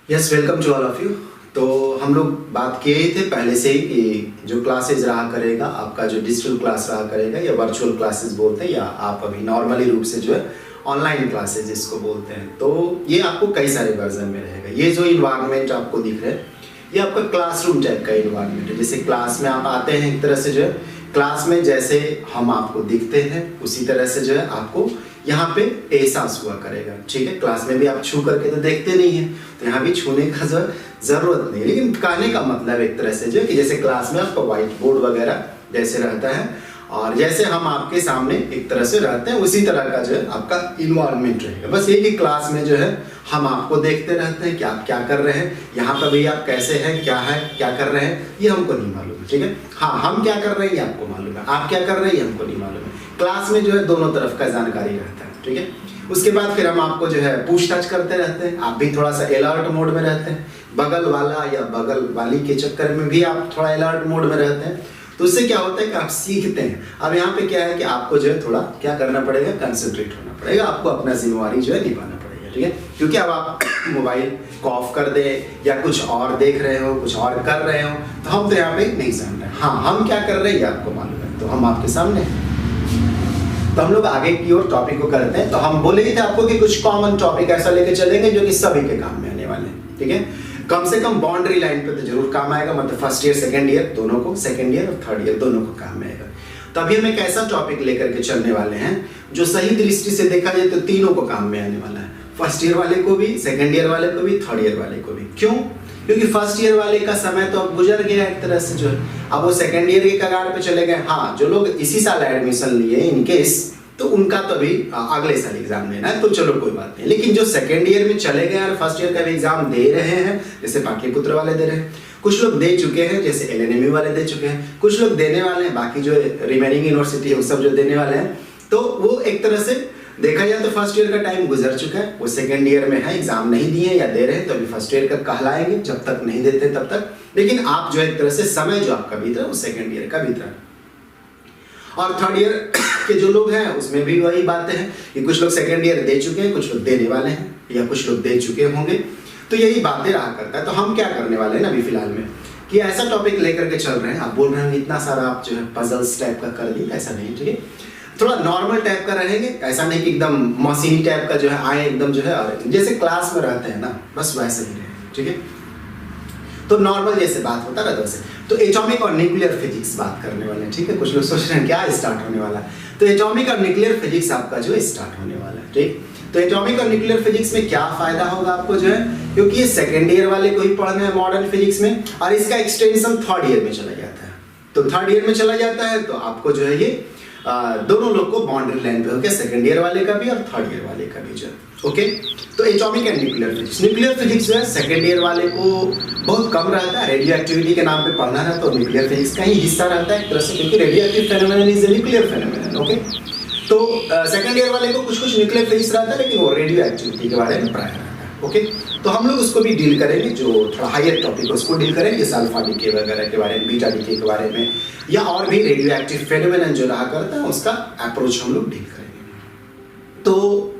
Yes, welcome to all of you. तो हम लोग बात किए ही थे पहले से ही कि जो क्लासेज रहा करेगा आपका, जो डिजिटल क्लास रहा करेगा या वर्चुअल क्लासेस बोलते हैं, या आप अभी नॉर्मली रूप से जो है ऑनलाइन क्लासेज इसको बोलते हैं। तो ये आपको कई सारे वर्जन में रहेगा। ये जो इन्वायरमेंट आपको दिख रहा है ये आपका क्लासरूम टाइप का इन्वायरमेंट है। जैसे क्लास में आप आते हैं, एक तरह से जो है क्लास में जैसे हम आपको दिखते हैं उसी तरह से जो है आपको यहाँ पे एहसास हुआ करेगा। ठीक है, क्लास में भी आप छू करके तो देखते नहीं है, तो यहाँ भी छूने का जरूरत नहीं है। लेकिन कहने का मतलब एक तरह से जो है कि जैसे क्लास में आपका व्हाइट बोर्ड वगैरह जैसे रहता है और जैसे हम आपके सामने एक तरह से रहते हैं उसी तरह का जो है आपका इन्वायरमेंट रहेगा। बस ये कि क्लास में जो है हम आपको देखते रहते हैं कि आप क्या कर रहे हैं, यहाँ पर भी आप कैसे हैं, क्या कर रहे हैं, ये हमको नहीं मालूम है। ठीक है, हाँ, हम क्या कर रहे हैं ये आपको मालूम है, आप क्या कर रहे हैं ये हमको नहीं मालूम है। क्लास में जो है दोनों तरफ का जानकारी रहता है। ठीक है, उसके बाद फिर हम आपको जो है पूछताछ करते रहते हैं, आप भी थोड़ा सा अलर्ट मोड में रहते हैं। बगल वाला या बगल वाली के चक्कर में भी आप थोड़ा अलर्ट मोड में रहते हैं। तो उससे क्या होता है कि आप सीखते हैं। अब यहाँ पे क्या है कि आपको जो है थोड़ा क्या करना पड़ेगा, कंसंट्रेट होना पड़ेगा, आपको अपना जिम्मेवारी जो है निभाना पड़ेगा। ठीक है, क्योंकि अब आप मोबाइल को ऑफ कर दे या कुछ और देख रहे हो, कुछ और कर रहे हो, तो हम तो यहाँ पे नहीं जान रहे। हाँ, हम क्या कर रहे हैं ये आपको मालूम है, तो हम आपके सामने हैं। तो हम लोग आगे की ओर टॉपिक को करते हैं। तो हम बोले ही थे आपको कि कुछ कॉमन टॉपिक ऐसा लेके चलेंगे जो कि सभी के काम में आने वाले हैं। ठीक है, कम से कम बाउंड्री लाइन पे तो जरूर काम आएगा, मतलब फर्स्ट ईयर सेकंड ईयर दोनों को, सेकंड ईयर और थर्ड ईयर दोनों को काम में आएगा। तो अभी हम एक ऐसा टॉपिक लेकर के चलने वाले हैं जो सही दृष्टि से देखा जाए तो तीनों को काम में आने वाला है। फर्स्ट ईयर वाले को भी, सेकंड ईयर वाले को भी, थर्ड ईयर वाले को भी। क्यों? क्योंकि फर्स्ट ईयर वाले का समय तो अब गुजर गया एक तरह से जो है, अब वो सेकंड ईयर के कगार पे चले गए। हाँ, जो लोग इसी साल एडमिशन लिए इनकेस, तो उनका तो अभी अगले साल एग्जाम लेना है, तो चलो कोई बात नहीं। लेकिन जो सेकंड ईयर में चले गए और फर्स्ट ईयर का भी एग्जाम दे रहे हैं, जैसे पाटलिपुत्र वाले दे रहे हैं, कुछ लोग दे चुके हैं, जैसे एलएनएमयू वाले दे चुके हैं, कुछ लोग देने वाले हैं, बाकी जो रिमेनिंग यूनिवर्सिटी है वो सब जो देने वाले हैं। तो वो एक तरह से देखा जाए तो फर्स्ट ईयर का टाइम गुजर चुका है, वो सेकंड ईयर में है, एग्जाम नहीं दिए या दे रहे हैं, तो अभी फर्स्ट ईयर का कहलाएंगे, जब तक नहीं देते तब तक। लेकिन आप जो एक तरह से समय जो आपका बीत रहा है वो सेकंड ईयर का बीत रहा है। और थर्ड ईयर के जो लोग हैं उसमें भी वही बातें हैं कि कुछ लोग सेकंड ईयर दे चुके हैं, कुछ लोग देने वाले हैं या कुछ लोग दे चुके होंगे। तो यही बातें रहा करता है। तो हम क्या करने वाले हैं ना अभी फिलहाल में कि ऐसा टॉपिक लेकर के चल रहे हैं। आप बोल रहे हैं इतना सारा आप जो है पजल्स टाइप का कर दिए, ऐसा नहीं। ठीक है, थोड़ा नॉर्मल टाइप का रहेंगे, ऐसा नहीं कि एकदम मशीनी टाइप का जो है आए एकदम जो है, और जैसे क्लास में रहते हैं ना बस वैसे ही रहे। ठीक है, तो नॉर्मल जैसे बात होता रहता वैसे। तो एटॉमिक और न्यूक्लियर फिजिक्स बात करने वाले हैं। ठीक है, कुछ लोग सोच रहे हैं क्या स्टार्ट होने वाला है, तो एटॉमिक और न्यूक्लियर फिजिक्स आपका जो है स्टार्ट होने वाला है। ठीक, तो एटॉमिक और न्यूक्लियर फिजिक्स में क्या फायदा होगा आपको जो है, क्योंकि ये सेकंड ईयर वाले को ही पढ़ना है मॉडर्न फिजिक्स में, और इसका एक्सटेंशन थर्ड ईयर में चला जाता है। तो थर्ड ईयर में चला जाता है तो आपको जो है ये दोनों लोग को बाउंड्री लाइन पे हो गया, सेकंड ईयर वाले का भी और थर्ड ईयर वाले का भी जो है। ओके, तो atomic and nuclear physics, nuclear physics जो है सेकंड ईयर वाले को बहुत कम रहता है, रेडियो एक्टिविटी के नाम पे पढ़ना है तो न्यूक्लियर फिजिक्स का ही हिस्सा रहता है एक तरह से, क्योंकि radio active phenomenon is a nuclear phenomenon. Okay, तो सेकंड ईयर वाले को कुछ न्यूक्लियर फिजिक्स रहता है, लेकिन वो रेडियो एक्टिविटी के बारे में पढ़ाया रहता है। ओके, तो हम लोग उसको भी डील करेंगे, जो थोड़ा हायर टॉपिक है उसको डील करेंगे, जैसे अल्फा डीके वगैरह के बारे में, बीटा डीके के बारे में, या और भी रेडियो एक्टिव फेनोमेनन जो रहा करता है उसका अप्रोच हम लोग डील करेंगे। तो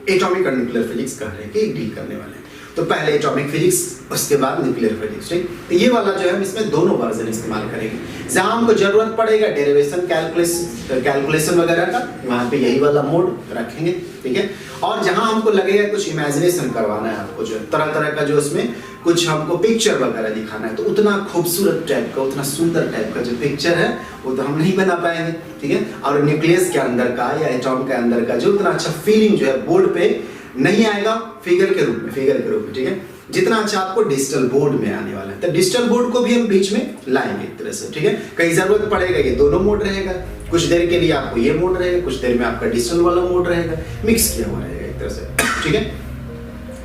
एटॉमिक और न्यूक्लियर फिजिक्स कह रहे हैं कि डील करने वाले हैं। तो पहले एटॉमिक फिजिक्स, उसके बाद न्यूक्लियर फिजिक्स। ठीक, तो ये वाला जो है हम इसमें दोनों वर्जन इस्तेमाल करेंगे। जहां हमको जरूरत पड़ेगा डेरिवेशन कैलकुलेशन वगैरह का, वहां पे यही वाला मोड रखेंगे। ठीक है, और जहां हमको लगेगा कुछ इमेजिनेशन करवाना है आपको, जो तरह तरह का जो उसमें कुछ हमको पिक्चर वगैरह दिखाना है, तो उतना खूबसूरत टाइप का, उतना सुंदर टाइप का जो पिक्चर है वो तो हम नहीं बना पाएंगे। ठीक है, और न्यूक्लियस के अंदर का या एटॉम के अंदर का जो उतना अच्छा फीलिंग जो है बोर्ड पे नहीं आएगा फिगर के रूप में। ठीक है, जितना अच्छा आपको डिजिटल बोर्ड में आने वाला है। तो डिजिटल बोर्ड को भी हम बीच में लाएंगे एक तरह से। ठीक है, कहीं जरूरत पड़ेगा ये दोनों मोड रहेगा, कुछ देर के लिए आपको ये मोड रहेगा, कुछ देर में आपका डिजिटल वाला मोड रहेगा, मिक्स किया हुआ रहेगा एक तरह से। ठीक है,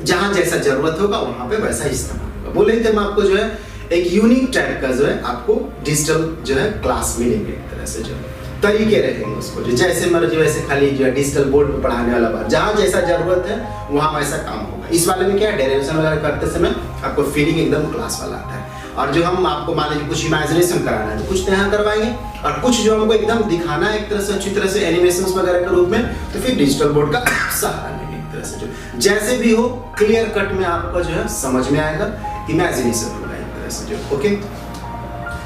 जहां जैसा जरूरत होगा वहां पे वैसा इस्तेमाल होगा। बोले थे हम आपको जो है एक यूनिक टाइप का जो है आपको डिजिटल जो है क्लास मिलेंगे, एक तरह से जो तरीके रहेंगे उसको, जो जैसे मर्जी वैसे, खाली जो है डिजिटल बोर्ड पे पढ़ाने वाला बात, जहां जैसा जरूरत है वहां वैसा काम होगा। इस वाले में क्या है, डेरिवेशन वगैरह करते समय आपको फीलिंग एकदम क्लास वाला आता है। और जो हम आपको मान लीजिए कुछ इमेजिनेशन कराना है तो कुछ यहाँ करवाएंगे, और कुछ जो हमको एकदम दिखाना है एक तरह से अच्छी तरह से एनिमेशन वगैरह के रूप में, तो फिर डिजिटल बोर्ड का सहारा लेंगे एक तरह से जो जैसे भी हो क्लियर कट में आपका जो है समझ में आएगा, इमेजिनेशन होगा एक तरह से जो। ओके,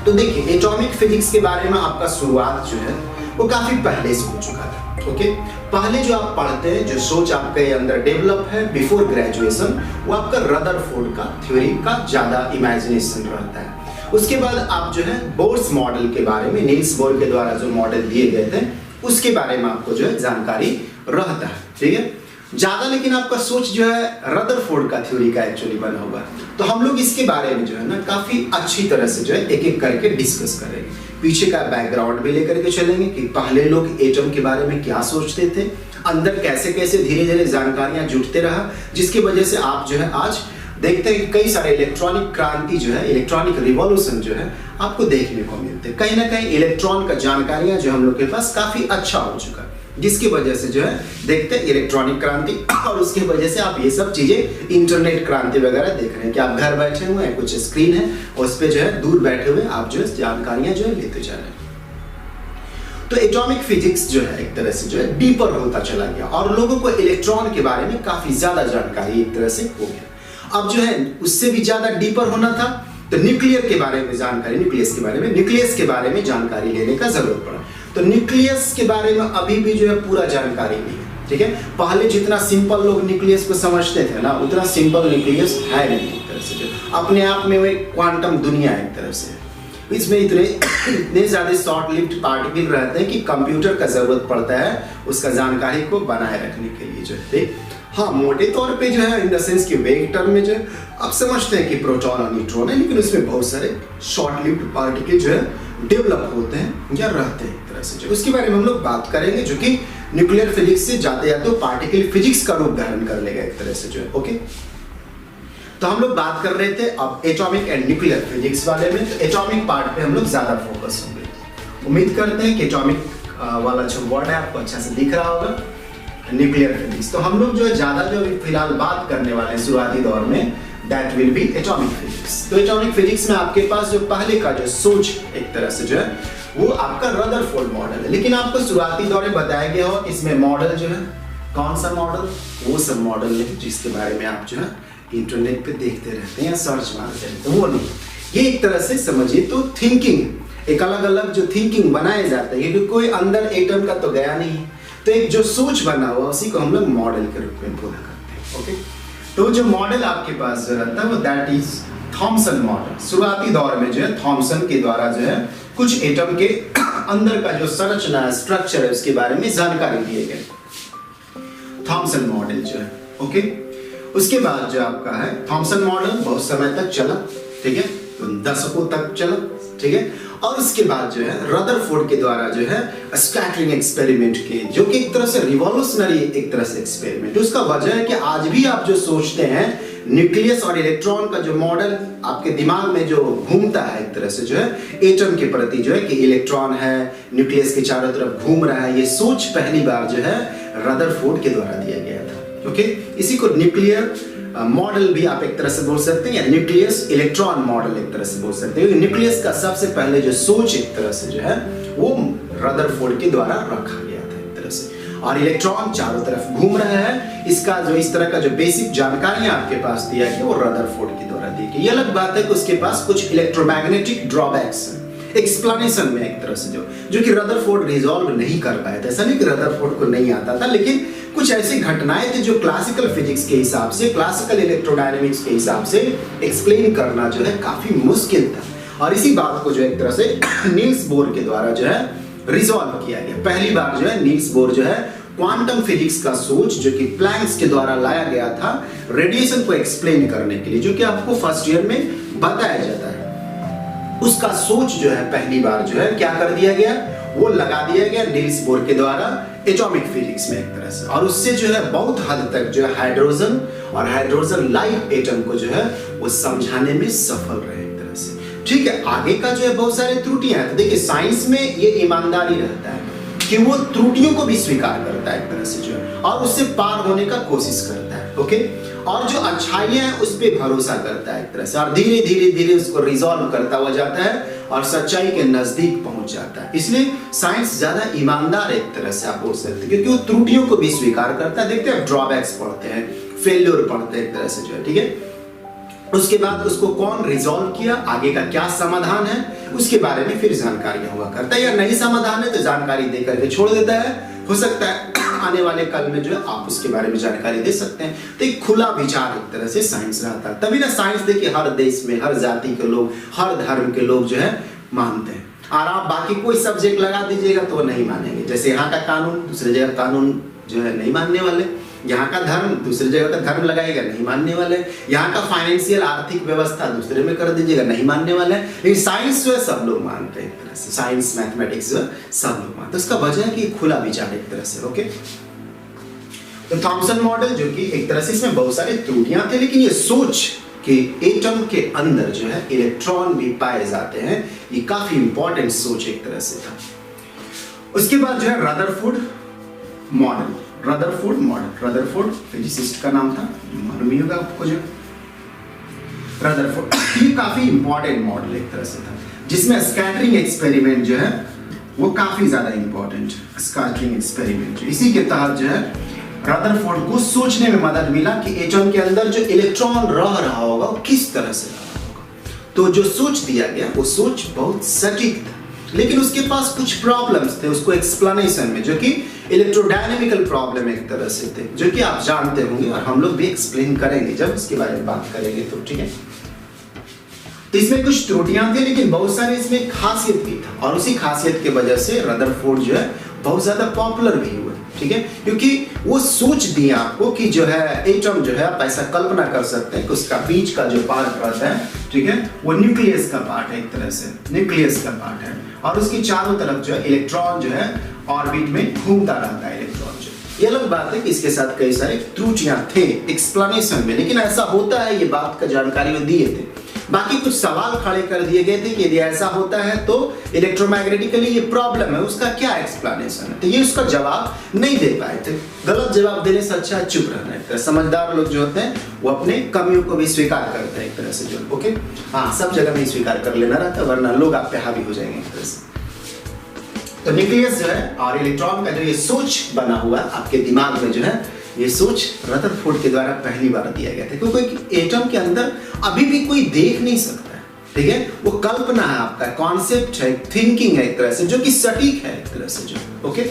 तो देखिए एटॉमिक फिजिक्स के बारे में आपका शुरुआत जो है वो काफी पहले से हो चुका था। ओके, पहले जो आप पढ़ते हैं, जो सोच आपके अंदर डेवलप है बिफोर ग्रेजुएशन, वो आपका रदरफोर्ड का थ्योरी का ज्यादा इमेजिनेशन रहता है। उसके बाद आप जो है बोर्स मॉडल के बारे में, नील्स बोर के द्वारा जो मॉडल दिए गए थे उसके बारे में आपको जो है जानकारी रहता है, ठीक है ज्यादा। लेकिन आपका सोच जो है रदरफोर्ड का थ्योरी का एक्चुअली बना हुआ है। तो हम लोग इसके बारे में जो है ना काफी अच्छी तरह से जो है एक एक करके डिस्कस करेंगे, पीछे का बैकग्राउंड भी लेकर के चलेंगे कि पहले लोग एटम के बारे में क्या सोचते थे, अंदर कैसे कैसे धीरे धीरे जानकारियां जुटते रहा, जिसकी वजह से आप जो है आज देखते हैं कि कई सारे इलेक्ट्रॉनिक क्रांति जो है, इलेक्ट्रॉनिक रिवॉल्यूशन जो है आपको देखने को मिलते हैं। कहीं ना कहीं इलेक्ट्रॉन का जानकारियां जो हम लोग के पास काफी अच्छा हो चुका है, जिसकी वजह से जो है देखते हैं इलेक्ट्रॉनिक क्रांति, और उसकी वजह से आप ये सब चीजें इंटरनेट क्रांति वगैरह देख रहे हैं कि आप घर बैठे हुए हैं, कुछ स्क्रीन है और उस पर जो है दूर बैठे हुए आप जो है जानकारियां जो है लेते जा रहे हैं। तो एटॉमिक फिजिक्स जो है एक तरह से जो है डीपर होता चला गया और लोगों को इलेक्ट्रॉन के बारे में काफी ज्यादा जानकारी एक तरह से हो गया। अब जो है उससे भी ज्यादा डीपर होना था तो न्यूक्लियर के बारे में जानकारी, न्यूक्लियस के बारे में जानकारी लेने का जरूरत पड़ा। तो न्यूक्लियस के बारे में अभी भी जो है पूरा जानकारी नहीं है, ठीक है। पहले जितना सिंपल लोग न्यूक्लियस को समझते थे ना, उतना सिंपल न्यूक्लियस है नहीं एक तरह से, जो अपने आप में वो एक क्वांटम दुनिया एक तरह से। इसमें इतने ज्यादा शॉर्ट लिव्ड पार्टिकल रहते हैं कि कंप्यूटर का जरूरत पड़ता है उसका जानकारी को बनाए रखने के लिए जो है। हाँ, मोटे तौर पे जो है इन द सेंस कि वेक्टर में जो है आप समझते हैं कि प्रोटॉन और न्यूट्रॉन है, लेकिन उसमें बहुत सारे शॉर्ट लिव्ड पार्टिकल जो है डेवलप होते हैं या रहते हैं एक तरह से। जो उसके बारे में हम लोग बात करेंगे, जो कि न्यूक्लियर फिजिक्स से जाते जाते तो पार्टिकल फिजिक्स का रूप धारण कर लेगा एक तरह से जो है। ओके, तो हम लोग बात कर रहे थे अब एटॉमिक एंड न्यूक्लियर फिजिक्स वाले में। तो एटॉमिक पार्ट पे हम लोग ज्यादा फोकस होंगे। उम्मीद करते हैं कि एटॉमिक वाला जो वर्ड है आपको अच्छा से दिख रहा होगा, न्यूक्लियर फिजिक्स। तो हम लोग जो है ज्यादा जो फिलहाल बात करने वाले हैं शुरुआती दौर में, that will be atomic physics. तो एटॉमिक फिजिक्स में आपके पास जो पहले का जो सोच एक तरह से जो है वो आपका रदरफोर्ड मॉडल है। लेकिन आपको शुरुआती दौर में बताया गया हो इसमें मॉडल जो है कौन सा मॉडल, वो सब मॉडल नहीं जिसके बारे में आप जो है इंटरनेट पे देखते रहते हैं या सर्च मारते हैं, तो वो नहीं। ये एक तरह से समझिए तो थिंकिंग, एक अलग अलग जो थिंकिंग बनाए जाते हैं, क्योंकि कोई अंदर एटम का तो गया नहीं, तो एक जो सोच बना हुआ उसी को हम लोग मॉडल के रूप में बोला करते हैं। ओके, तो जो मॉडल आपके पास जो रहता है वो दैट इज थॉमसन मॉडल। शुरुआती दौर में जो है थॉमसन के द्वारा जो है कुछ एटम के अंदर का जो संरचना स्ट्रक्चर है उसके बारे में जानकारी दिए गए, थॉमसन मॉडल जो है। ओके, उसके बाद जो आपका है थॉमसन मॉडल बहुत समय तक चला, ठीक है, दशकों तक चला, ठीक है। और उसके बाद जो है रदरफोर्ड के द्वारा जो है स्कैटरिंग एक्सपेरिमेंट किए, जो कि एक तरह से रिवॉल्यूशनरी एक तरह से एक्सपेरिमेंट। उसका वजह है कि आज भी आप जो सोचते हैं न्यूक्लियस और इलेक्ट्रॉन का जो मॉडल आपके दिमाग में जो घूमता है एक तरह से जो है एटम के प्रति जो है कि इलेक्ट्रॉन है न्यूक्लियस के चारों तरफ घूम रहा है, ये सोच पहली बार जो है रदरफोर्ड के द्वारा दिया गया था। ओके, इसी को न्यूक्लियर मॉडल भी आप एक तरह से बोल सकते हैं या न्यूक्लियस इलेक्ट्रॉन मॉडल एक तरह से बोल सकते हैं। न्यूक्लियस का सबसे पहले जो सोच एक तरह से जो है वो रदरफोर्ड के द्वारा रखा गया था एक तरह से, और इलेक्ट्रॉन चारों तरफ घूम रहा है। इसका जो इस तरह का जो बेसिक जानकारियां आपके पास दिया गया वो रदरफोर्ड के द्वारा दी गई। ये अलग बात है कि उसके पास कुछ इलेक्ट्रोमैग्नेटिक ड्रॉबैक्स हैं एक्सप्लेनेशन में एक तरह से जो कि रदरफोर्ड रिजॉल्व नहीं कर पाए थे। ऐसा नहीं कि रदरफोर्ड को नहीं आता था, लेकिन कुछ ऐसी घटनाएं थी जो क्लासिकल फिजिक्स के हिसाब से, क्लासिकल इलेक्ट्रोडायनेमिक्स के हिसाब से एक्सप्लेन करना जो है काफी मुश्किल था। और इसी बात को जो एक तरह से नील्स बोर के द्वारा जो है रिजॉल्व किया गया। पहली बार जो है नील्स बोर जो है क्वांटम फिजिक्स का सोच जो कि प्लैंक्स के द्वारा लाया गया था रेडिएशन को एक्सप्लेन करने के लिए, जो कि आपको फर्स्ट ईयर में बताया जाता है। उसका सोच जो है पहली बार जो है क्या कर दिया गया, वो लगा दिया गया नील्स बोर के द्वारा एटॉमिक फिजिक्स में एक तरह से। और उससे जो है बहुत हद तक जो है हाइड्रोजन और हाइड्रोजन लाइक एटम को जो है वो समझाने में सफल रहे एक तरह से। ठीक है, आगे का जो है बहुत सारी त्रुटियां हैं। तो देखिए साइंस में ये ईमानदारी रहता है कि वो त्रुटियों को भी स्वीकार करता है एक तरह से जो है, और उससे पार होने का कोशिश करता है। ओके, और जो अच्छाइयां हैं उस पर भरोसा करता है एक तरह से, और धीरे धीरे धीरे उसको रिजॉल्व करता हुआ जाता है और सच्चाई के नजदीक पहुंच जाता है। इसलिए साइंस ज्यादा ईमानदार एक तरह से आप बोल सकते हैं, क्योंकि वो त्रुटियों को भी स्वीकार करता है। देखते हैं ड्रॉबैक्स पढ़ते हैं, फेल्योर पढ़ते हैं एक तरह से जो है, ठीक है। उसके बाद उसको कौन रिजॉल्व किया, आगे का क्या समाधान है, उसके बारे में फिर जानकारी हुआ करता है, या नहीं समाधान है तो जानकारी दे करके छोड़ देता है। हो सकता है आने वाले कल में जो है आप उसके बारे में जानकारी दे सकते हैं। तो एक खुला विचार एक तरह से साइंस रहता है। तभी ना साइंस देखिए हर देश में, हर जाति के लोग, हर धर्म के लोग जो है मानते हैं। और आप बाकी कोई सब्जेक्ट लगा दीजिएगा तो वो नहीं मानेंगे। जैसे यहाँ का कानून, दूसरी जगह कानून जो है नहीं मानने वाले, यहाँ का धर्म, दूसरी जगह का धर्म लगाएगा, नहीं मानने वाले। यहाँ का फाइनेंशियल आर्थिक व्यवस्था दूसरे में कर दीजिएगा, नहीं मानने वाले। लेकिन साइंस जो है सब लोग मानते हैं एक तरह से, साइंस मैथमेटिक्स जो है सब लोग मानते हैं। उसका वजह है कि खुला विचार एक तरह से, ओके। तो थॉमसन मॉडल जो कि एक तरह से इसमें बहुत सारी त्रुटियां थे, लेकिन ये सोच कि एटम के अंदर जो है इलेक्ट्रॉन भी पाए जाते हैं, ये काफी इंपॉर्टेंट सोच एक तरह से था। उसके बाद जो है रदरफोर्ड मॉडल, रदरफोर्ड फिजिसिस्ट का नाम था, मालूम ही होगा आपको जो रदरफोर्ड। ये काफी इंपॉर्टेंट मॉडल एक तरह से था, जिसमें स्कैटरिंग एक्सपेरिमेंट जो है वो काफी ज्यादा इंपॉर्टेंट, स्कैटरिंग एक्सपेरिमेंट। इसी के तहत जो है रदरफोर्ड को सोचने में मदद मिला कि एटम के अंदर जो इलेक्ट्रॉन रह रहा होगा वो किस तरह से रह रहा होगा। तो जो सोच दिया गया वो सोच बहुत सटीक था, लेकिन उसके पास कुछ प्रॉब्लम्स थे उसको एक्सप्लेनेशन में, जो कि इलेक्ट्रोडायनेमिकल प्रॉब्लम एक तरह से थे, जो कि आप जानते होंगे और हम लोग भी एक्सप्लेन करेंगे जब इसके बारे में बात करेंगे तो, ठीक है। तो इसमें कुछ त्रुटियां थी, लेकिन बहुत सारे इसमें खासियत भी था, और उसी खासियत की वजह से रदरफोर्ड जो है बहुत ज्यादा पॉपुलर भी हुए, ठीक है। क्योंकि वो सोच दिया आपको कि जो है एटम जो है आप ऐसा कल्पना कर सकते हैं कि उसका बीच का जो पार्ट रहता है, ठीक है, वो न्यूक्लियस का पार्ट है एक तरह से, न्यूक्लियस का पार्ट है, और उसकी चारों तरफ जो है इलेक्ट्रॉन जो है ऑर्बिट में घूमता रहता है इलेक्ट्रॉन जो। ये अलग बात है कि इसके साथ कई सारे त्रुटियां थे एक्सप्लेनेशन में, लेकिन ऐसा होता है, ये बात का जानकारी वो दिए थे। बाकी कुछ सवाल खड़े कर दिए गए थे कि यदि ऐसा होता है तो इलेक्ट्रोमैग्नेटिकली ये प्रॉब्लम है, उसका क्या एक्सप्लेनेशन है। तो ये उसका जवाब नहीं दे पाए थे। गलत जवाब देने से अच्छा चुप रहना है। समझदार लोग जो होते हैं वो अपने कमियों को भी स्वीकार करते हैं एक तरह से, जो ओके, हाँ, सब जगह नहीं स्वीकार कर लेना रहता, वरना लोग आप पे हावी हो जाएंगे एक तरह से। तो न्यूक्लियस जो है और इलेक्ट्रॉन का जो ये सोच बना हुआ आपके दिमाग में जो है, ये सोच रदरफोर्ड के द्वारा पहली बार दिया गया था, क्योंकि एटम के अंदर अभी भी कोई देख नहीं सकता है, ठीक है। वो कल्पना है, आपका कॉन्सेप्ट है, थिंकिंग है एक तरह से, जो कि सटीक है एक तरह से जो, ओके।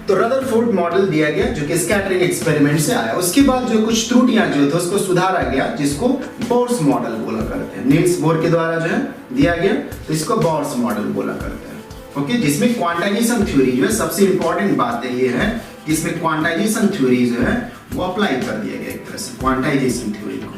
तो रदरफोर्ड मॉडल दिया गया जो कि स्कैटरिंग एक्सपेरिमेंट से आया। उसके बाद जो कुछ त्रुटियां जो थे उसको सुधारा गया, जिसको बोर्स मॉडल बोला करते हैं। नील्स बोर के द्वारा जो है दिया गया, तो इसको बोर्स मॉडल बोला करते हैं, ओके। जिसमें क्वांटाइजेशन थ्योरी जो है, सबसे इंपॉर्टेंट बात है ये है, इसमें क्वांटाइजेशन थ्योरी जो है वो अप्लाई कर दिया गया एक तरह से, क्वांटाइजेशन थ्योरी को।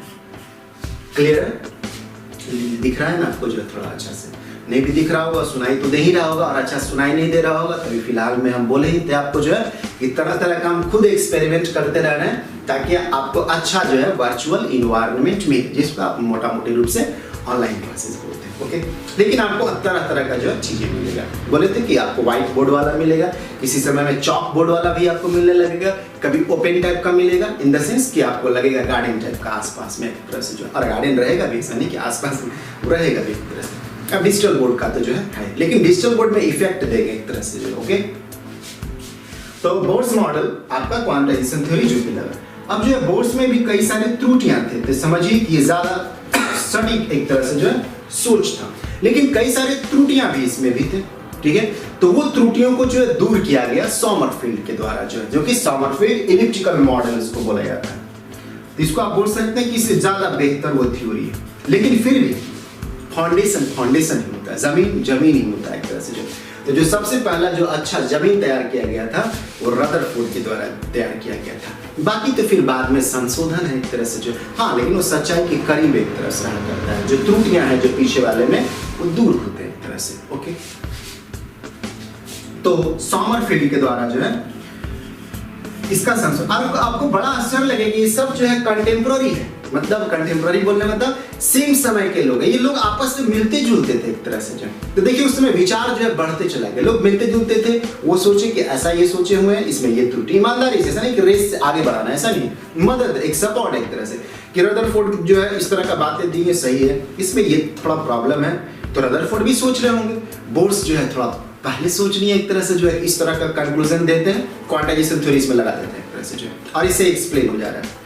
क्लियर है? दिख रहा है ना आपको जो है थोड़ा अच्छा से? नहीं भी दिख रहा होगा, सुनाई तो दे ही रहा होगा, और अच्छा सुनाई नहीं दे रहा होगा, तभी फिलहाल में हम बोले ही थे आपको जो है कि तरह तरह का हम खुद एक्सपेरिमेंट करते रह रहे हैं, ताकि आपको अच्छा जो है वर्चुअल इन्वायरमेंट मिले, जिसको आप मोटा मोटी रूप से ऑनलाइन क्लासेस बोलते हैं, ओके। लेकिन आपको तरह तरह का जो है चीजें मिलेगा। बोले थे कि आपको व्हाइट बोर्ड वाला मिलेगा, किसी समय में चॉक बोर्ड वाला भी आपको मिलने लगेगा, कभी ओपन टाइप का मिलेगा, इन द सेंस कि आपको लगेगा गार्डन टाइप का आसपास में एक तरह से जो, और गार्डन रहेगा भी, ऐसा नहीं कि आसपास रहेगा भी एक तरह से। अब डिजिटल बोर्ड का तो जो है, लेकिन डिजिटल बोर्ड में इफेक्ट देगा एक तरह से जो, ओके। तो बोर्स मॉडल आपका क्वांटाइजेशन थ्योरी जो कि लगा। अब जो है बोर्स में भी कई सारे त्रुटियां थे, तो समझिए कि ये ज्यादा सटीक एक तरह से जो है सोच था, लेकिन कई सारे त्रुटियां भी इसमें भी थे, ठीक है। तो वो त्रुटियों को जो है दूर किया गया समरफील्ड के द्वारा जो है, जो कि समरफील्ड इलिप्टिकल मॉडल इसको बोला जाता है। तो इसको आप बोल सकते हैं कि इससे ज्यादा बेहतर वो थ्योरी है, लेकिन फिर भी फाउंडेशन ही होता है, जमीन ही होता है एक तरह से जो। तो जो सबसे पहला जो अच्छा जमीन तैयार किया गया था वो रदरफोर्ड के द्वारा तैयार किया गया था। बाकी तो फिर बाद में संशोधन है एक तरह से जो, हाँ, लेकिन वो सच्चाई के करीब एक तरह से रहा करता है। जो त्रुटियां हैं जो पीछे वाले में वो दूर होते हैं एक तरह से, ओके। तो समरफील्ड के द्वारा जो है इसका संशोधन, आपको बड़ा आश्चर्य लगेगा, ये सब जो है कंटेम्प्रेरी है, मतलब कंटेम्प्रेरी बोलने मतलब सेम समय के लोग हैं। ये लोग आपस में मिलते जुलते थे एक तरह से जो, तो देखिए उस समय विचार जो है बढ़ते चला गया, लोग मिलते जुलते थे, वो सोचे कि ऐसा ये सोचे हुए हैं, इसमें ये त्रुटि, ईमानदारी से, ऐसा नहीं कि रेस से आगे बढ़ाना, ऐसा नहीं, मदद, एक सपोर्ट एक तरह से कि रदरफोर्ड जो है इस तरह का बातें दी है, सही है, इसमें ये थोड़ा प्रॉब्लम है, तो रदरफोर्ड भी सोच रहे होंगे, बोर्स जो है थोड़ा पहले सोचनी है, एक तरह से जो है इस तरह का कंक्लूजन देते हैं, क्वांटाइजेशन थ्योरीज में लगा देते हैं एक तरह से जो है, और इससे एक्सप्लेन हो जा रहा है।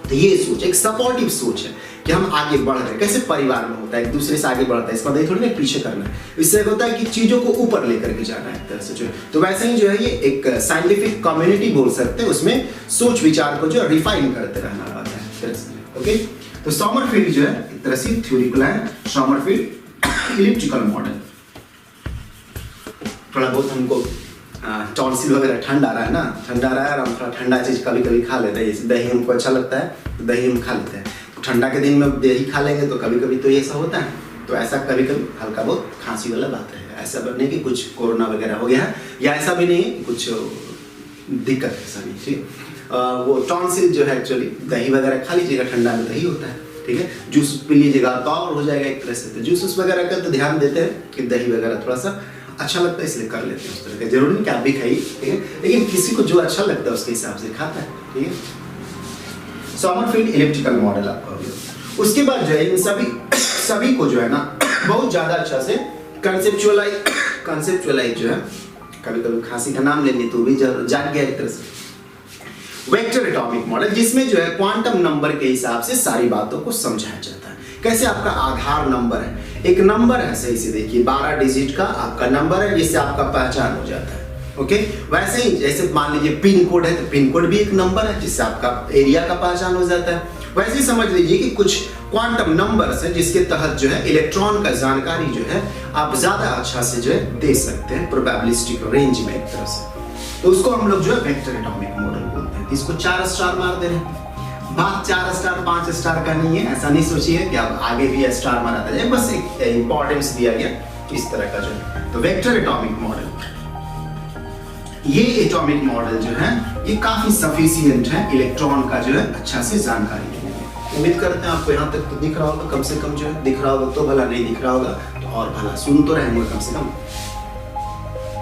तो ये सोच एक सपोर्टिव सोच है कि हम आगे बढ़ रहे हैं, कैसे परिवार में होता है, एक दूसरे से आगे बढ़ता है, इसका मतलब थोड़ी ना पीछे करना है, इससे होता है कि चीजों को ऊपर लेकर के जाना है एक तरह से जो है। तो वैसे ही जो है ये एक साइंटिफिक कम्युनिटी बोल सकते हैं, उसमें सोच विचार को जो रिफाइन करते रहना होता है। ओके, तो समरफील्ड जो है एक तरह से थ्योरी को लाए, समरफील्ड इलिप्टिकल मॉडल। थोड़ा बहुत हमको टॉन्सिल वगैरह ठंड आ रहा है ना, ठंड आ रहा है और हम थोड़ा ठंडा चीज कभी कभी खा लेते हैं, जैसे दही हमको अच्छा लगता है तो दही हम खा लेते हैं। तो ठंडा के दिन में दही खा लेंगे तो कभी कभी तो ऐसा होता है, तो ऐसा कभी कभी हल्का बहुत खांसी वाला बात है, ऐसा नहीं कि कुछ कोरोना वगैरह हो गया है, या ऐसा भी नहीं है कुछ दिक्कत है, ऐसा नहीं। ठीक, वो टॉन्सिल जो है एक्चुअली दही वगैरह खा लीजिएगा, ठंडा में दही होता है, ठीक है, जूस पी लीजिएगा तो और हो जाएगा एक तरह से। तो जूस वगैरह का तो ध्यान देते हैं कि दही वगैरह थोड़ा सा अच्छा लगता है इसलिए कर लेते हैं उस तरह का, जरूरी नहीं कि आप भी खाइए, ठीक है, लेकिन किसी को जो अच्छा लगता है उसके हिसाब से खाता है, ठीक है। समरफील्ड इलिप्टिकल मॉडल आपका हो गया। उसके बाद जो है इन सभी को जो है ना बहुत ज्यादा अच्छा से कंसेप्चुअलाइज जो है, कभी कभी खांसी का नाम लेने तो भी जाग गया एक तरह से, वेक्टर एटॉमिक मॉडल, जिसमें जो है क्वांटम नंबर के हिसाब से सारी बातों को समझाया जाता है। कैसे आपका आधार नंबर है, एक नंबर है, सही से देखिए 12 डिजिट का आपका नंबर है जिससे आपका पहचान हो जाता है। ओके, वैसे ही जैसे मान लीजिए पिन कोड है तो पिन कोड भी एक नंबर है जिससे आपका एरिया का पहचान हो जाता है। वैसे ही समझ लीजिए कि कुछ क्वांटम नंबर्स है जिसके तहत जो है इलेक्ट्रॉन का जानकारी जो है आप ज्यादा अच्छा से जो है दे सकते हैं प्रोबेबिलिस्टिक रेंज में एक तरह से, तो उसको हम लोग जो है वेक्टर एटॉमिक मॉडल बोलते हैं। इसको 4 स्टार मार दे रहे हैं, बात 4 स्टार 5 स्टार का नहीं है, ऐसा नहीं सोचिए कि आप आगे भी स्टार मारता जाए, बस एक इंपॉर्टेंस दिया गया इस तरह का जो है। तो वेक्टर एटॉमिक मॉडल, ये एटॉमिक मॉडल जो है ये काफी सफिशिएंट है इलेक्ट्रॉन का जो है अच्छा से जानकारी देने में। उम्मीद करते हैं आपको यहाँ तक तो दिख रहा होगा, कम से कम जो है दिख रहा होगा तो भला, नहीं दिख रहा होगा तो और भला, सुन तो रहेंगे कम से कम।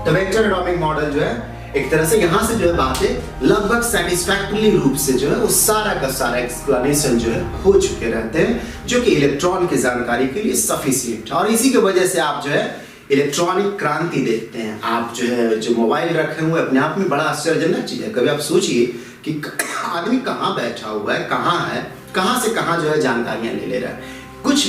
तो वेक्टर एटॉमिक मॉडल जो है एक तरह से यहाँ से जो है बातें लगभग सेटिस्फैक्टरी रूप से जो है वो सारा का सारा एक्सप्लेनेशन जो है हो चुके रहते हैं, जो कि इलेक्ट्रॉन की जानकारी के लिए सफिशिएंट है। और इसी की वजह से आप जो है इलेक्ट्रॉनिक क्रांति देखते हैं। आप जो है जो मोबाइल रखे हुए अपने आप में बड़ा आश्चर्यजनक चीज है। कभी आप सोचिए कि आदमी कहाँ बैठा हुआ है, कहाँ से कहाँ जो है जानकारियां ले रहा है, कुछ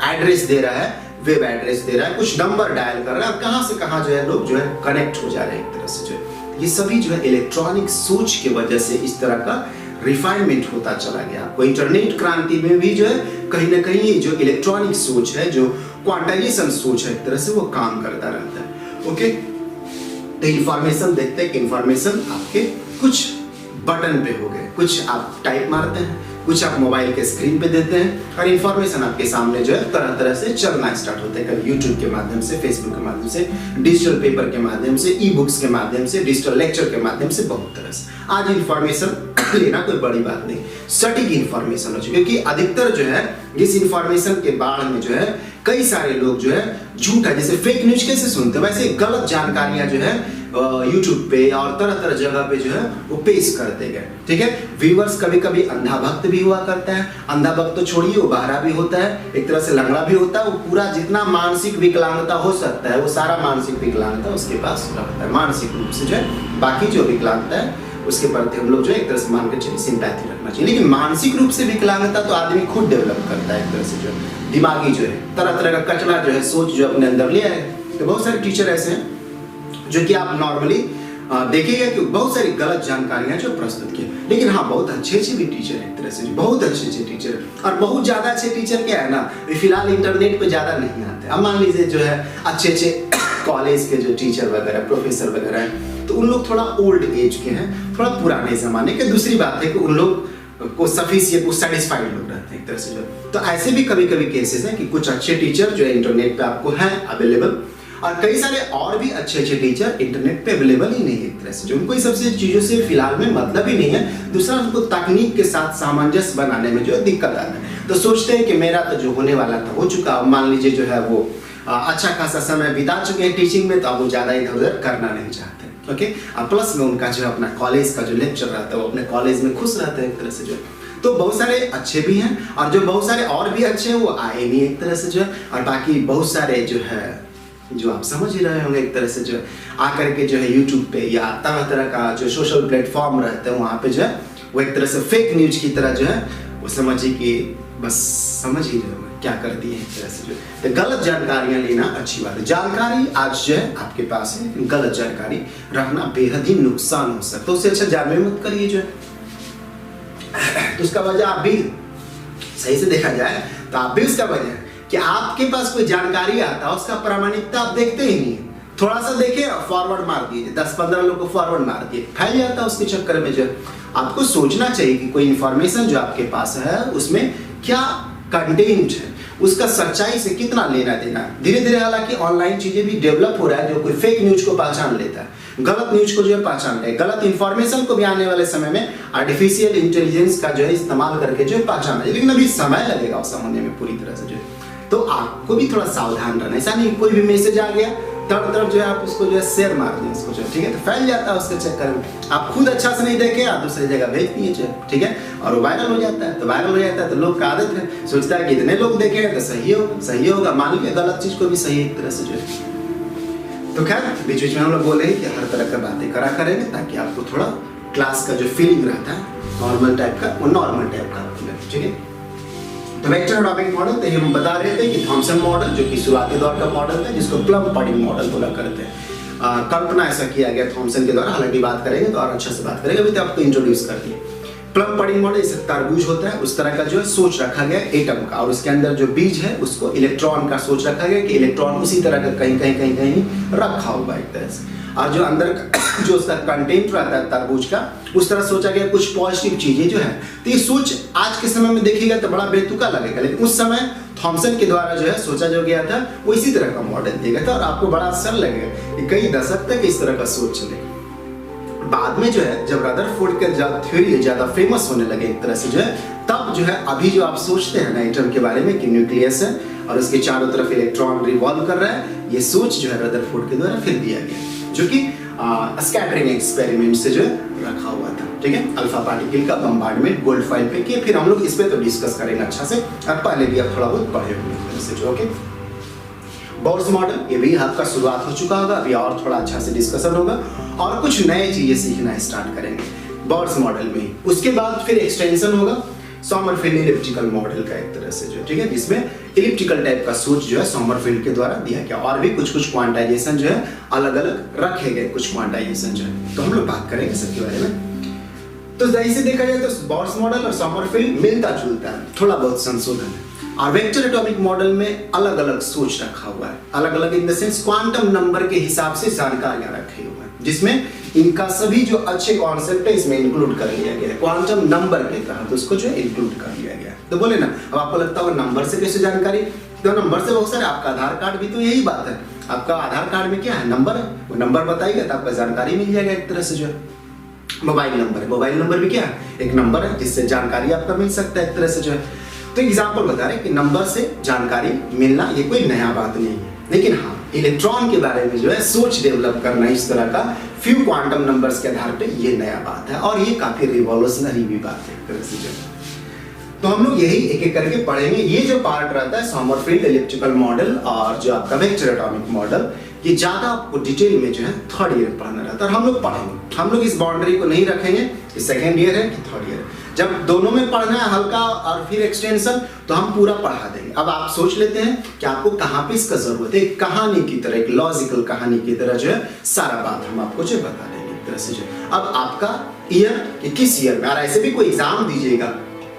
एड्रेस दे रहा है, वेब एड्रेस दे रहा है, कुछ नंबर डायल कर रहा है, कहां से कहां जो है लोग जो है कनेक्ट हो जा रहे हैं एक तरह से जो है। ये सभी जो है इलेक्ट्रॉनिक सोच की वजह से इस तरह का रिफाइनमेंट होता चला गया। आपको इंटरनेट क्रांति में भी जो है कहीं ना कहीं जो इलेक्ट्रॉनिक सोच है, जो क्वांटाइजेशन सोच है एक तरह से वो काम करता रहता है। ओके, तो इंफॉर्मेशन देखते हैं कि इंफॉर्मेशन आपके कुछ बटन पे हो गए, कुछ आप टाइप मारते हैं, कुछ आप मोबाइल के स्क्रीन पे देते हैं और इंफॉर्मेशन आपके सामने जो है तरह तरह से चलना स्टार्ट होता है। कभी यूट्यूब के माध्यम से, फेसबुक के माध्यम से, डिजिटल पेपर के माध्यम से, ई बुक्स के माध्यम से, डिजिटल लेक्चर के माध्यम से, बहुत तरह से। आज इंफॉर्मेशन लेना कोई बड़ी बात नहीं, सटीक इंफॉर्मेशन हो चुकी है, क्योंकि अधिकतर जो है इस इंफॉर्मेशन के बाढ़ में जो है कई सारे लोग जो है झूठा, जैसे फेक न्यूज कैसे सुनते हैं वैसे गलत जानकारियां जो है यूट्यूब पे और तरह तरह जगह पे जो है वो पेश करते गए। ठीक है, व्यूअर्स कभी कभी अंधा भक्त भी हुआ करता है, अंधा भक्त तो छोड़िए वो बहरा भी होता है, एक तरह से लंगड़ा भी होता है, वो पूरा जितना मानसिक विकलांगता हो सकता है वो सारा मानसिक विकलांगता उसके पास रहता है, मानसिक रूप से जो है। बाकी जो विकलांगता है उसके प्रति हम लोग जो है एक तरह से मान के चलिए सिंपैथी रखना चाहिए, लेकिन मानसिक रूप से विकलांगता तो आदमी खुद डेवलप करता है एक तरह से, जो दिमागी जो है तरह तरह का कचरा जो है सोच जो अपने अंदर ले आए। तो बहुत सारे टीचर ऐसे हैं जो कि आप नॉर्मली देखिएगा कि बहुत सारी गलत जानकारियां जो प्रस्तुत की, लेकिन हाँ बहुत अच्छे भी टीचर है एक तरह से, बहुत अच्छे टीचर और बहुत ज्यादा अच्छे टीचर क्या है ना, फिलहाल इंटरनेट पे ज्यादा नहीं आते। अब मान लीजिए जो है अच्छे कॉलेज के जो टीचर वगैरह प्रोफेसर वगैरह हैं तो उन लोग थोड़ा ओल्ड एज के हैं, थोड़ा पुराने जमाने के। दूसरी बात है कि उन लोग को सफिशिएंट, को सेटिस्फाइड लोग रहते हैं एक तरह से जो। तो ऐसे भी कभी कभी केसेस हैं कि कुछ अच्छे टीचर जो है इंटरनेट पे आपको हैं अवेलेबल, और कई सारे और भी अच्छे टीचर इंटरनेट पे अवेलेबल ही नहीं है एक तरह से, जो उनको इन सबसे चीजों से फिलहाल में मतलब ही नहीं है। दूसरा, उनको तकनीक के साथ सामंजस्य बनाने में जो है दिक्कत आता है, तो सोचते हैं कि मेरा तो जो होने वाला था हो चुका, मान लीजिए जो है वो अच्छा खासा समय बिता चुके हैं टीचिंग में, तो अब वो ज्यादा इधर उधर करना नहीं चाहते। ओके, प्लस में उनका जो अपना कॉलेज का जो लेक्चर रहता है वो अपने कॉलेज में खुश रहते हैं एक तरह से जो। तो बहुत सारे अच्छे भी हैं और जो बहुत सारे और भी अच्छे हैं वो आए नहीं एक तरह से जो है, और बाकी बहुत सारे जो है जो आप समझ ही रहे होंगे एक तरह से जो है आकर के जो है यूट्यूब पे या तरह तरह का जो सोशल प्लेटफॉर्म रहते हैं वहाँ पे जो है वो एक तरह से फेक न्यूज की तरह जो है वो समझिए कि बस समझ ही रहे होंगे क्या कर दिए एक तरह से जो तो गलत जानकारियां लेना अच्छी बात है। जानकारी आज जो है आपके पास है, गलत जानकारी रखना बेहद ही नुकसान हो सकता है, तो उससे अच्छा जानवे मत करिए जो है। तो उसका वजह आप भी सही से देखा जाए तो आप भी उसका वजह कि आपके पास कोई जानकारी आता है उसका प्रामाणिकता आप देखते ही नहीं, थोड़ा सा देखे फॉरवर्ड मार दिए, 10-15 लोग को फॉरवर्ड मार दिए, फैल जाता है उसके चक्कर में। जो आपको सोचना चाहिए कि कोई इंफॉर्मेशन जो आपके पास है उसमें क्या कंटेंट है, उसका सच्चाई से कितना लेना देना। धीरे धीरे हालांकि ऑनलाइन चीजें भी डेवलप हो रहा है, जो कोई फेक न्यूज को पहचान लेता है, गलत न्यूज को जो है पहचान ले, गलत इंफॉर्मेशन को भी आने वाले समय में आर्टिफिशियल इंटेलिजेंस का जो है इस्तेमाल करके जो है पहचान ले, लेकिन अभी समय लगेगा उस होने में पूरी तरह से जो है। तो आपको भी थोड़ा सावधान रहना, ऐसा नहीं कोई भी मैसेज आ गया तरफ जो है आप उसको जो है शेयर मार दें उसको जो, ठीक है, तो फैल जाता है उसके चक्कर में। आप खुद अच्छा से नहीं देखे आप दूसरी जगह भेज दिए जो, ठीक है, और वो वायरल हो जाता है। तो वायरल हो जाता है तो लोग का आदत है, सोचता है कि इतने लोग देखे तो सही होगा, मान लीजिए गलत चीज को भी सही एक तरह से जो है। तो खैर बीच बीच में हम लोग बोले कि हर तरह की बातें करा करेंगे ताकि आपको थोड़ा क्लास का जो फीलिंग रहता है नॉर्मल टाइप का, वो नॉर्मल टाइप का, ठीक है। तो वेक्टर एटॉमिक मॉडल तो ये हम बता रहे थे कि थॉमसन मॉडल जो कि शुरुआती दौर का मॉडल था जिसको प्लम पडिंग मॉडल बोला करते हैं। कल्पना ऐसा किया गया थॉमसन के द्वारा, हालांकि बात करेंगे तो और अच्छा से बात करेंगे, अभी तो आपको इंट्रोड्यूस कर दिए। प्लम पडिंग मॉडल जैसे तरबूज होता है उस तरह का जो है सोच रखा गया एटम का, और उसके अंदर जो बीज है उसको इलेक्ट्रॉन का सोच रखा गया कि इलेक्ट्रॉन उसी तरह का कहीं रखा होगा एक तरह से, और जो अंदर जो उसका कंटेंट रहता है तरबूज का उस तरह सोचा गया कुछ पॉजिटिव चीजें जो है। तो ये सोच आज के समय में देखिएगा तो बड़ा बेतुका लगेगा, लेकिन उस समय थॉमसन के द्वारा जो है सोचा जो गया था वो इसी तरह का मॉडल दिया गया था, और आपको बड़ा आश्चर्य लगेगा कि कई दशक तक इस तरह का सोच चलेगा। बाद में जो है जब रदरफोर्ड के थ्योरी ज्यादा फेमस होने लगे एक तरह से जो है, तब जो है अभी जो आप सोचते हैं ना एटम के बारे में कि न्यूक्लियस है और उसके चारों तरफ इलेक्ट्रॉन रिवॉल्व कर रहा है, ये सोच जो है रदरफोर्ड के द्वारा फिर दिया गया, जो कि स्कैटरिंग एक्सपेरिमेंट से जो है रखा हुआ था, ठीक है। अल्फा पार्टिकल का बम्बार्डमेंट गोल्ड फॉइल पे किए, फिर हम लोग इस पे तो डिस्कस करेंगे अच्छा से, और पहले भी आप थोड़ा बहुत पढ़े होंगे, ओके। बोर्स मॉडल ये भी आपका शुरुआत हो चुका होगा, अभी और थोड़ा अच्छा से डिस्कशन होगा और कुछ नए चीजें सीखना स्टार्ट करेंगे बोर्स मॉडल में। उसके बाद फिर एक्सटेंशन होगा सोमरफेल्ड इलिप्टिकल मॉडल का एक तरह से जो, ठीक है, जिसमें इलिप्टिकल टाइप का सोच जो है सोमरफेल्ड के द्वारा दिया गया, और भी कुछ क्वांटाइजेशन जो है अलग अलग रखे गए, कुछ क्वांटाइजेशन जो है, तो हम लोग बात करेंगे सबके बारे में। तो जैसे देखा जाए तो बोर्स मॉडल और सोमरफेल्ड मिलता जुलता है, थोड़ा बहुत संशोधन है, और वेक्टर एटॉमिक मॉडल में अलग अलग सोच रखा हुआ है, अलग अलग in the sense quantum number के हिसाब से जानकारियां रखी हुई है, जिसमें इनका सभी जो अच्छे कॉन्सेप्ट है इसमें इंक्लूड कर लिया गया है, क्वांटम नंबर के तहत उसको जो है इंक्लूड कर लिया गया है। तो बोले ना, अब आपको लगता होगा नंबर से कैसे जानकारी, तो नंबर से बहुत सारे, आपका आधार कार्ड भी तो यही बात है, आपका आधार कार्ड में क्या है, नंबर है, वो नंबर बताइएगा तो आपका जानकारी मिल जाएगा एक तरह से जो है। मोबाइल नंबर है, मोबाइल नंबर भी क्या है, एक नंबर है जिससे जानकारी आपका मिल सकता है एक तरह से जो है। तो एग्जाम्पल बता रहे कि नंबर से जानकारी मिलना ये कोई नया बात नहीं है, लेकिन हाँ इलेक्ट्रॉन के बारे में जो है सोच डेवलप करना इस तरह का फ्यू क्वांटम नंबर्स के आधार पे ये नया बात है, और ये काफी रिवॉल्यूशनरी भी बात है एक तरह से जो। तो हम लोग यही एक एक करके पढ़ेंगे। ये जो पार्ट रहता है सोमरफेल्ड इलिप्टिकल मॉडल और जो आपका वेक्टर एटॉमिक मॉडल, ये ज्यादा आपको डिटेल में जो है थर्ड ईयर पढ़ना रहता है, और हम लोग पढ़ेंगे, हम लोग इस बाउंड्री को नहीं रखेंगे कि सेकेंड ईयर है कि थर्ड ईयर है, जब दोनों में पढ़ना है हल्का और फिर एक्सटेंशन तो हम पूरा पढ़ा देंगे। अब आप सोच लेते हैं कि आपको कहाँ पे इसका जरूरत है, एक कहानी की तरह, एक लॉजिकल कहानी की तरह जो है सारा बात हम आपको जो बता देंगे एक तरह से जो। अब आपका ईयर कि किस ईयर में, और ऐसे भी कोई एग्जाम दीजिएगा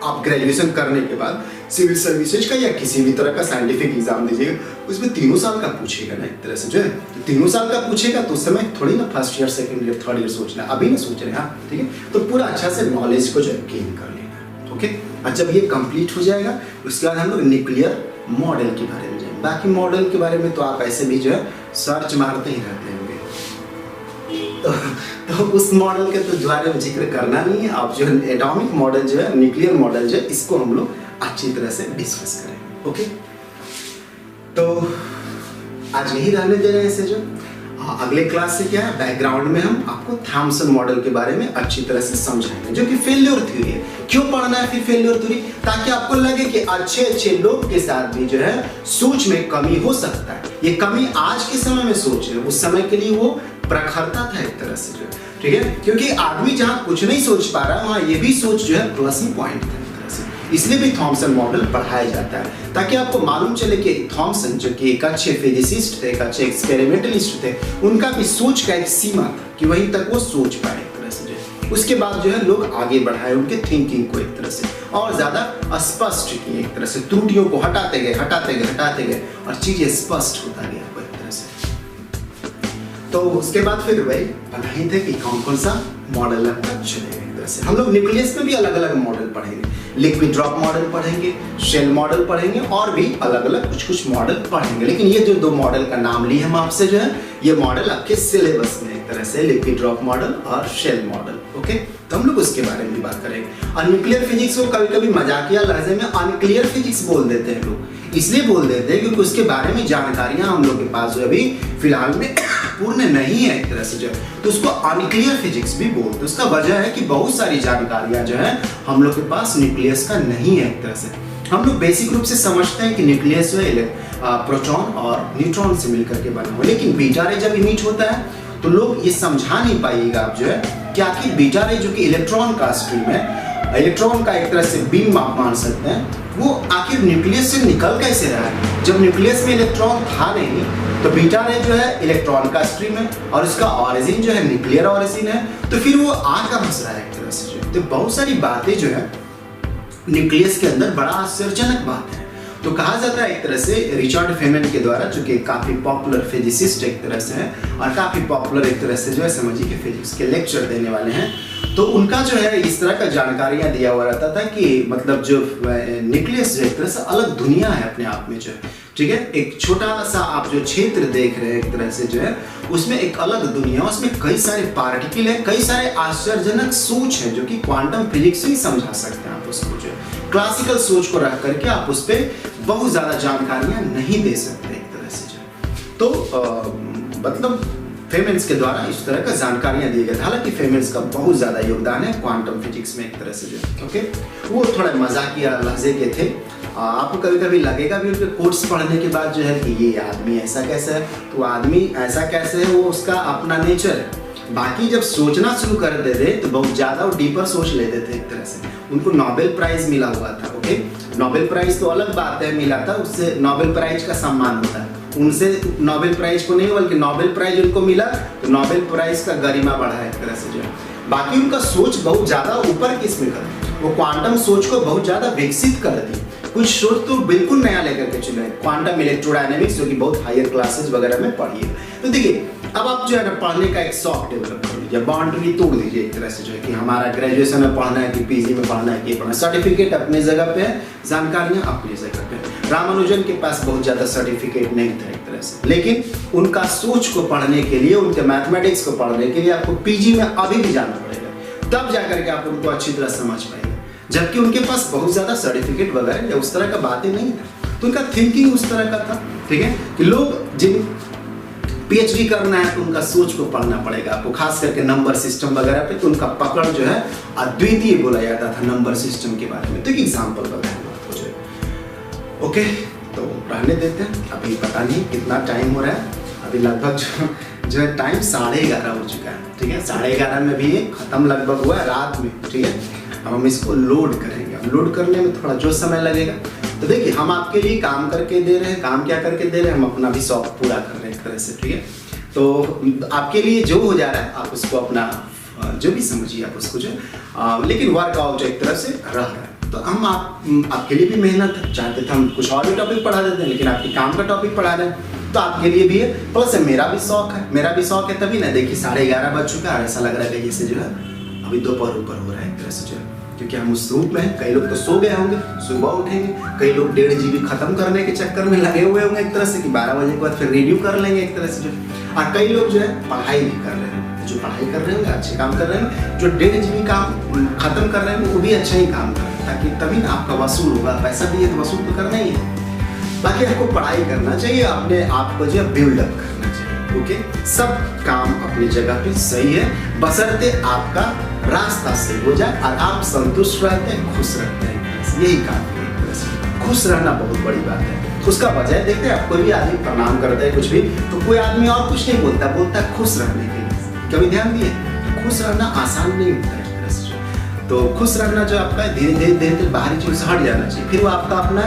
आप ग्रेजुएशन करने के बाद सिविल सर्विसेज का या किसी भी तरह का साइंटिफिक एग्जाम दीजिएगा, उसमें 3 साल का पूछेगा ना एक तरह से जो है, तो 3 साल का पूछेगा तो उस समय थोड़ी ना first year second year third year सोचना, अभी ना सोच रहे हैं आप, ठीक है। तो पूरा अच्छा से नॉलेज को जो है गेन कर लेना है, ओके। और जब ये कंप्लीट हो जाएगा उसके बाद हम लोग न्यूक्लियर मॉडल के बारे में जाएंगे। बाकी मॉडल के बारे में तो आप ऐसे भी जो है सर्च मारते ही रहते होंगे, तो उस मॉडल के तो बारे में जिक्र करना नहीं है। आप जो एटॉमिक मॉडल जो है, न्यूक्लियर मॉडल जो है, इसको हम लोग अच्छी तरह से डिस्कस करेंगे, ओके। तो आज यही रहने दे रहे हैं इसे जो, अगले क्लास से क्या है, बैकग्राउंड में हम आपको थॉमसन मॉडल के बारे में अच्छी तरह से समझाएंगे, जो कि फेल्योर थ्योरी है। क्यों पढ़ना है फिर फेल्योर थ्योरी? ताकि आपको लगे कि अच्छे लोग के साथ भी जो है सोच में कमी हो सकता है। ये कमी आज के समय में सोच है, उस समय के लिए वो प्रखरता था एक तरह से जो है, ठीक है। क्योंकि आदमी जहाँ कुछ नहीं सोच पा रहा है वहाँ ये भी सोच जो है प्लस ही पॉइंट था। इसलिए भी थॉमसन मॉडल पढ़ाया जाता है, ताकि आपको मालूम चले कि थॉमसन जो कि एक अच्छे फिजिसिस्ट थे, एक अच्छे एक्सपेरिमेंटलिस्ट थे, उनका भी सोच का एक सीमा था कि वहीं तक वो सोच पाए एक तरह से जो। उसके बाद जो है लोग आगे बढ़ाए उनके थिंकिंग को एक तरह से और ज़्यादा स्पष्ट किए एक तरह से, त्रुटियों को हटाते गए और चीज़ें स्पष्ट होता गया एक तरह से। तो उसके बाद फिर वही पढ़ाई थे कि कौन सा मॉडल आपका चलेगा। हम लोग न्यूक्लियस में भी अलग अलग मॉडल पढ़ेंगे, लिक्विड ड्रॉप मॉडल पढ़ेंगे, शेल मॉडल पढ़ेंगे और भी अलग अलग कुछ मॉडल पढ़ेंगे। लेकिन ये जो 2 मॉडल का नाम लिए हम आपसे जो है, ये मॉडल आपके सिलेबस में एक तरह से लिक्विड ड्रॉप मॉडल और शेल मॉडल, ओके। तो हम लोग उसके बारे में भी बात करेंगे। और न्यूक्लियर फिजिक्स को कभी कभी मजाकिया लहजे में अनक्लियर फिजिक्स बोल देते हैं लोग, इसलिए बोल देते हैं क्योंकि उसके बारे में जानकारियां हम लोग के पास जो अभी फिलहाल में पूर्ण नहीं है एक तरह से जो, तो उसको अनक्लियर फिजिक्स भी बोलते हैं। उसका वजह है कि बहुत सारी जानकारियां जो है हम लोग के पास न्यूक्लियस का नहीं है एक तरह से। हम लोग बेसिक रूप से समझते हैं कि न्यूक्लियस जो है प्रोटॉन और न्यूट्रॉन से मिलकर के बना हुआ, लेकिन बीटा रे जब इमिट होता है तो लोग ये समझा नहीं पाइएगा आप जो है कि आखिर बीटा रे जो कि इलेक्ट्रॉन का स्ट्रीम है, इलेक्ट्रॉन का एक तरह से बीम आप मान सकते हैं, वो आखिर न्यूक्लियस से निकल कैसे रहा है। जब न्यूक्लियस में इलेक्ट्रॉन था नहीं तो बीटा रे जो है इलेक्ट्रॉन का स्ट्रीम है और उसका ऑरिजिन जो है न्यूक्लियर ऑरिजिन है, तो फिर वो आ कहाँ से रहा है एक तरह से जो। तो बहुत सारी बातें जो है न्यूक्लियस के अंदर बड़ा आश्चर्यजनक बात है। तो कहा जाता है एक तरह से रिचर्ड फेमन के द्वारा, जो कि काफी पॉपुलर फिजिसिस्ट एक तरह से है और काफी पॉपुलर एक तरह से जो है समझिए कि फिजिक्स के लेक्चर देने वाले हैं, तो उनका जो है इस तरह का जानकारियां दिया हुआ रहता था कि मतलब जो न्यूक्लियस जो एक तरह से अलग दुनिया है अपने आप में जो है, ठीक है। एक छोटा सा आप जो क्षेत्र देख रहे हैं एक तरह से जो है, उसमें एक अलग दुनिया, उसमें कई सारे पार्टिकल है, कई सारे आश्चर्यजनक सोच है जो कि क्वांटम फिजिक्स से ही समझा सकते हैं आप उसको जो है। क्लासिकल सोच को रख करके आप उस पर बहुत ज्यादा जानकारियां नहीं दे सकते एक तरह से जो। तो मतलब फेमेंस के द्वारा इस तरह का जानकारियां दी गई। हालांकि फेमेंस का बहुत ज्यादा योगदान है क्वांटम फिजिक्स में एक तरह से जो, ओके। वो थोड़ा मजाकिया लहजे के थे। आपको कभी कभी लगेगा भी उनके कोट्स पढ़ने के बाद जो है कि ये आदमी ऐसा कैसा है, तो आदमी ऐसा कैसे है, वो उसका अपना नेचर है। बाकी जब सोचना शुरू कर देते तो बहुत ज्यादा और डीपर सोच लेते थे एक तरह से। उनको नोबेल प्राइज मिला हुआ था, ओके। नोबेल प्राइज तो अलग बात है, मिला था, उससे नोबेल प्राइज का सम्मान होता है, उनसे नोबेल प्राइज को नहीं बल्कि नोबेल प्राइज उनको मिला तो नोबेल प्राइज का गरिमा बढ़ा है एक तरह से जो। बाकी उनका सोच बहुत ज्यादा ऊपर किस्म का, वो क्वांटम सोच को बहुत ज्यादा विकसित कर दी। कुछ सोच तो बिल्कुल नया लेकर के चले, क्वांटम इलेक्ट्रोडायनेमिक्स जो कि बहुत हायर क्लासेस वगैरह में पढ़िए। तो देखिए अब आप जो है ना पढ़ने का एक शौक डेवलप कर लीजिए, बाउंड्री तोड़ दीजिए एक तरह से जो है कि हमारा ग्रेजुएशन में पढ़ना है कि पीजी में पढ़ना है कि पढ़ना। सर्टिफिकेट अपनी जगह पे है, जानकारियां अपनी जगह पे है। रामानुजन के पास बहुत ज्यादा सर्टिफिकेट नहीं था एक तरह से, लेकिन उनका सोच को पढ़ने के लिए, उनके मैथमेटिक्स को पढ़ने के लिए आपको पीजी में अभी भी जाना पड़ेगा, तब जाकर के आप उनको अच्छी तरह समझ पाएंगे। जबकि उनके पास बहुत ज्यादा सर्टिफिकेट वगैरह या उस तरह का बातें नहीं था, तो उनका थिंकिंग उस तरह का था, ठीक है। कि लोग जिन पीएचडी करना है तो उनका सोच को पढ़ना पड़ेगा आपको, खास करके नंबर सिस्टम वगैरह पे, तो उनका पकड़ जो है अद्वितीय बोला जाता था नंबर सिस्टम के बारे में। तो एक एग्जाम्पल बताऊंगा आपको जो है, ओके। तो रहने देते हैं, अभी पता नहीं कितना टाइम हो रहा है, अभी लगभग जो है टाइम 11:30 हो चुका है, ठीक है। 11:30 में भी ये खत्म लगभग हुआ है रात में, ठीक है। अब हम इसको लोड करेंगे, अब लोड करने में थोड़ा जो समय लगेगा। तो देखिए हम आपके लिए काम करके दे रहे हैं, काम क्या करके दे रहे हैं, हम अपना भी शौक पूरा कर रहे हैं एक तरह से, ठीक है। तो आपके लिए जो हो जा रहा है आप उसको अपना जो भी समझिए आप उसको जो, लेकिन वर्कआउट एक तरह से रह रहा है। तो हम आपके लिए भी मेहनत चाहते थे, हम कुछ और भी टॉपिक पढ़ा देते हैं, लेकिन आपके काम का टॉपिक पढ़ा रहे हैं तो आपके लिए भी है, प्लस मेरा भी शौक है, तभी ना। देखिए 11:30 बज चुका है, ऐसा लग रहा है जैसे जो है अभी दोपहर ऊपर हो रहा है एक तरह से जो है, क्योंकि हम उस रूप में हैं। कई लोग तो सो गए होंगे, सुबह उठेंगे, कई लोग 1.5 GB खत्म करने के चक्कर में लगे हुए होंगे एक तरह से कि 12 बजे के बाद फिर रिव्यू कर लेंगे एक तरह से जो, और कई लोग जो है पढ़ाई भी कर रहे हैं, जो पढ़ाई कर रहे होंगे अच्छे काम कर रहे हैं, जो 1.5 GB काम खत्म कर रहे हैं वो भी अच्छा ही काम कर रहे हैं, ताकि तभी ना आपका वसूल होगा। पैसा भी है तो वसूल तो करना ही है। बाकी आपको पढ़ाई करना चाहिए, अपने आप को जो है बिल्डअप करना चाहिए, ओके, सब काम अपनी जगह पे सही है, बशर्ते आपका रास्ता सही हो जाए और आप संतुष्ट रहते हैं, खुश रहते हैं, यही काफी है। खुश रहना बहुत बड़ी बात है। उसका वजह देखते हैं, आप कोई भी आदमी प्रणाम करता है कुछ भी, तो कोई आदमी और कुछ नहीं बोलता, बोलता है खुश रहने के लिए। कभी ध्यान दिए, खुश रहना आसान नहीं होता है। तो खुश रहना जो आपका धीरे धीरे धीरे धीरे बाहरी चीज से हट जाना चाहिए, फिर वो आपका अपना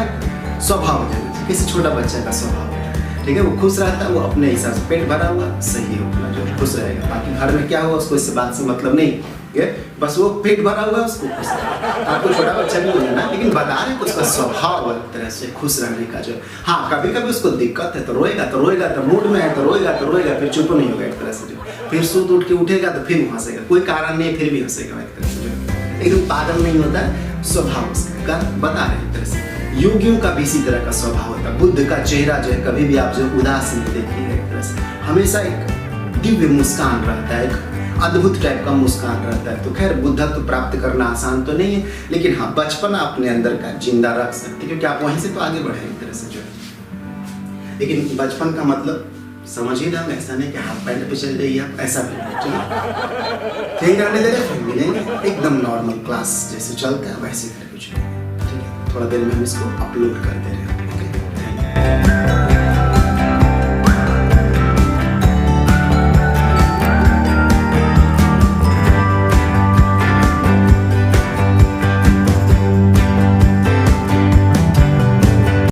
स्वभाव हो जाना चाहिए। किसी छोटा बच्चे का स्वभाव है, ठीक है, वो खुश रहता है, वो अपने हिसाब से पेट भरा हुआ सही है, अपना जो खुश रहेगा। बाकी घर में क्या हुआ उसको इस बात से मतलब नहीं है, बस वो पेट भरा हुआ है उसको खुश है। आपको छोटा बच्चा भी होना ना, लेकिन बता रहे कि उसका स्वभाव एक तरह से खुश रहने का जो, हाँ कभी कभी उसको दिक्कत है तो रोएगा, तो मूड में है तो रोएगा, फिर चुप नहीं होगा एक तरह से जो, फिर सूत उठ के उठेगा तो फिर हंसेगा, कोई कारण नहीं फिर भी हंसेगा एक तरह से जो, लेकिन पागल नहीं होता है, स्वभाव उसका बता रहे एक तरह से। योगियों का भी इसी तरह का स्वभाव होता है। बुद्ध का चेहरा जो है कभी भी आप जो उदास नहीं देखिएगा, एक तरह से हमेशा एक दिव्य मुस्कान रहता है, एक अद्भुत टाइप का मुस्कान रहता है। तो खैर बुद्धत्व प्राप्त करना आसान तो नहीं है, लेकिन हाँ बचपन अपने अंदर का जिंदा रख सकते हैं, क्योंकि आप वहीं से तो आगे बढ़े एक तरह से जो है। लेकिन बचपन का मतलब समझ ही रहा, ऐसा नहीं कि हाफ पैंट पे चल जाइए आप, ऐसा भी नहीं रहने दे रहे, फिर मिलेंगे एकदम नॉर्मल क्लास जैसे चलता है वैसे कुछ नहीं। ठीक है, थोड़ा देर में हम इसको अपलोड कर दे रहे हैं।